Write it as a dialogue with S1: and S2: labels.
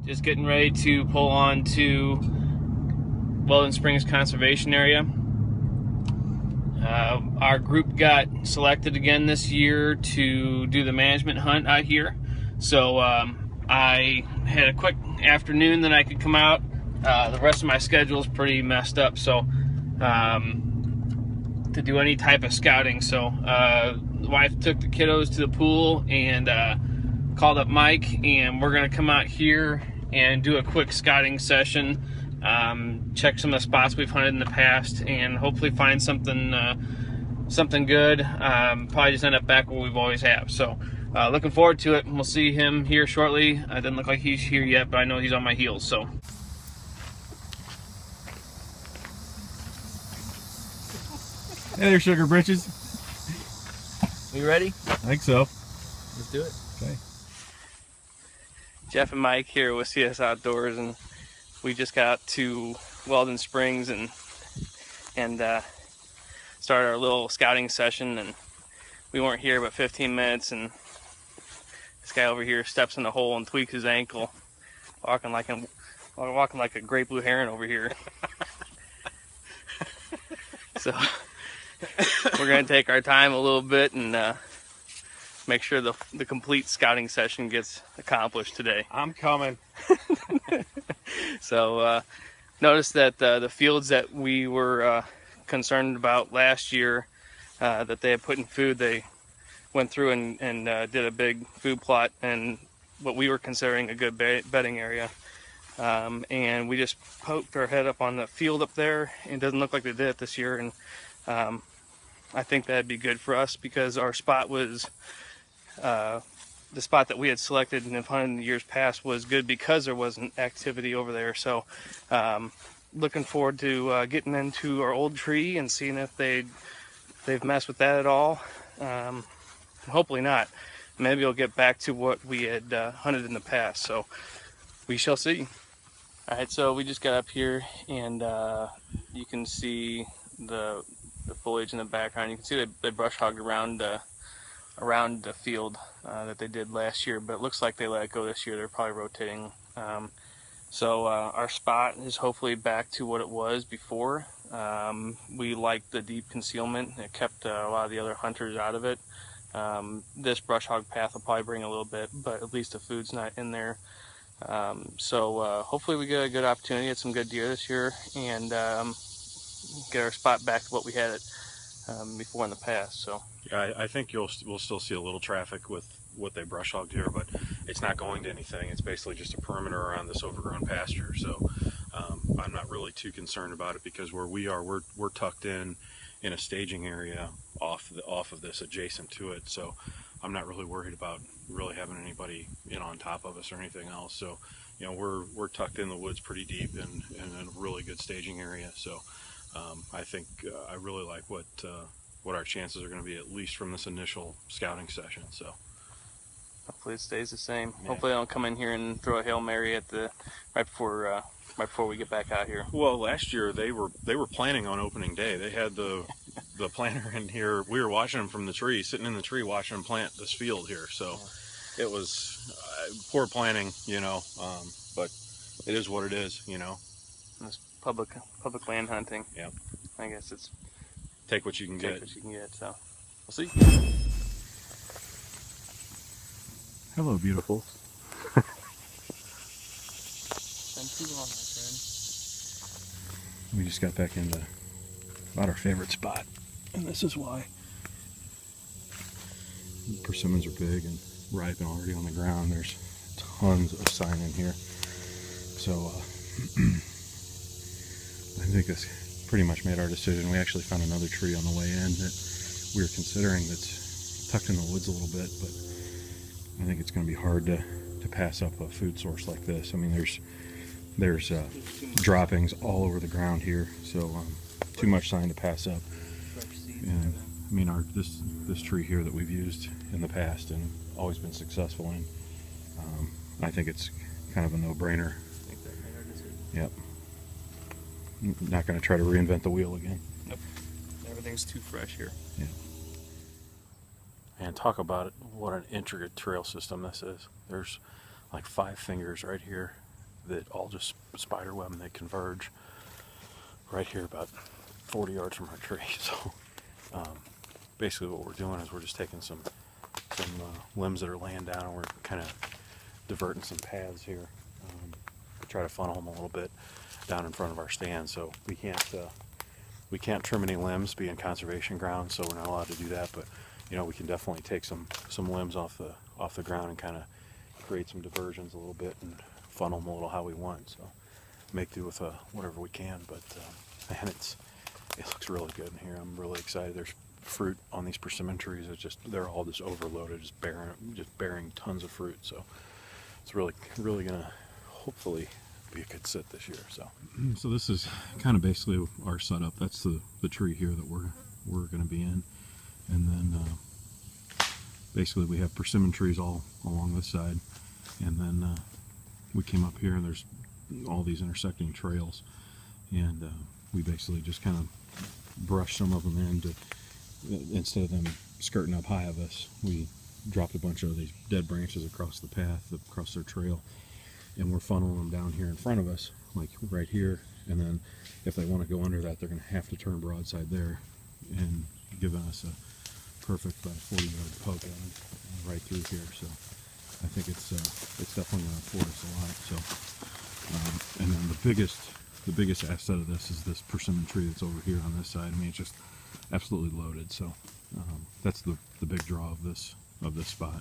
S1: Just getting ready to pull on to Weldon Springs Conservation Area. Our group got selected again this year to do the management hunt out here. So I had a quick afternoon that I could come out. The rest of my schedule is pretty messed up, so to do any type of scouting. So the wife took the kiddos to the pool and called up Mike, and we're gonna come out here and do a quick scouting session, check some of the spots we've hunted in the past, and hopefully find something good. Probably just end up back where we've always have. So looking forward to it. We'll see him here shortly. It doesn't look like he's here yet, but I know he's on my heels. So
S2: hey there, Sugar Britches.
S1: you ready?
S2: I think so.
S1: Let's do it.
S2: Okay.
S1: Jeff and Mike here with CS Outdoors, and we just got out to Weldon Springs and started our little scouting session, and we weren't here but 15 minutes, and this guy over here steps in the hole and tweaks his ankle, walking like a great blue heron over here. So we're gonna take our time a little bit and make sure the complete scouting session gets accomplished today.
S2: I'm coming.
S1: So notice that the fields that we were concerned about last year that they had put in food, they went through and did a big food plot and what we were considering a good bedding area. And we just poked our head up on the field up there, and it doesn't look like they did it this year. And I think that'd be good for us because our spot was the spot that we had selected and have hunted in the years past was good because there wasn't activity over there. So looking forward to getting into our old tree and seeing if they've messed with that at all. Hopefully not. Maybe we'll get back to what we had hunted in the past. So we shall see. All right, so we just got up here, and you can see the foliage in the background. You can see they brush hogged around the field that they did last year, but it looks like they let it go this year. They're probably rotating. So our spot is hopefully back to what it was before. We liked the deep concealment. It kept a lot of the other hunters out of it. This brush hog path will probably bring a little bit, but at least the food's not in there. So hopefully we get a good opportunity at some good deer this year and get our spot back to what we had it before in the past. So
S3: yeah, I think we'll still see a little traffic with what they brush hogged here, but it's not going to anything. It's basically just a perimeter around this overgrown pasture. So I'm not really too concerned about it because where we are, we're tucked in a staging area off of this, adjacent to it. So I'm not really worried about really having anybody in on top of us or anything else. So, you know, we're tucked in the woods pretty deep and in a really good staging area. So I think I really like what our chances are going to be, at least from this initial scouting session. So
S1: hopefully it stays the same.
S3: Yeah.
S1: Hopefully I don't come in here and throw a Hail Mary at right before we get back out here.
S3: Well, last year they were planning on opening day. They had the planter in here. We were watching them from the tree, sitting in the tree, watching them plant this field here. So it was poor planning, you know, but it is what it is, you know.
S1: It's public land hunting.
S3: Yeah.
S1: I guess it's
S3: take what you can get.
S1: What you can get. So we'll see.
S2: Hello, beautiful.
S1: Been too long, my friend.
S2: We just got back into about our favorite spot, and this is why. Persimmons are big and ripe and already on the ground. There's tons of sign in here. So I think this pretty much made our decision. We actually found another tree on the way in that we were considering that's tucked in the woods a little bit, but I think it's going to be hard to pass up a food source like this. I mean, there's droppings all over the ground here, so too much sign to pass up. And I mean, this tree here that we've used in the past and always been successful in, I think it's kind of a no-brainer. Yep. Not going to try to reinvent the wheel again.
S1: Nope. Everything's too fresh here.
S2: Yeah.
S3: And talk about it, what an intricate trail system this is. There's like 5 fingers right here, that all just spider web, and they converge right here about 40 yards from our tree. So basically what we're doing is we're just taking some limbs that are laying down, and we're kind of diverting some paths here to try to funnel them a little bit down in front of our stand. So we can't trim any limbs, being conservation ground, so we're not allowed to do that. But you know, we can definitely take some limbs off the ground and kind of create some diversions a little bit and funnel them a little how we want. So make do with whatever we can. But man, it looks really good in here. I'm really excited. There's fruit on these persimmon trees. They're all just overloaded, just bearing tons of fruit. So it's really gonna hopefully be a good sit this year.
S2: So this is kind of basically our setup. That's the tree here that we're going to be in, and then basically we have persimmon trees all along this side, and then we came up here and there's all these intersecting trails, and we basically just kind of brushed some of them in to, instead of them skirting up high of us, we dropped a bunch of these dead branches across the path, across their trail, and we're funneling them down here in front of us, like right here. And then if they want to go under that, they're going to have to turn broadside there, and giving us a perfect about 40-yard poke at them right through here. So I think it's definitely going to afford us a lot. So and then the biggest asset of this is this persimmon tree that's over here on this side. I mean, it's just absolutely loaded. So that's the big draw of this spot.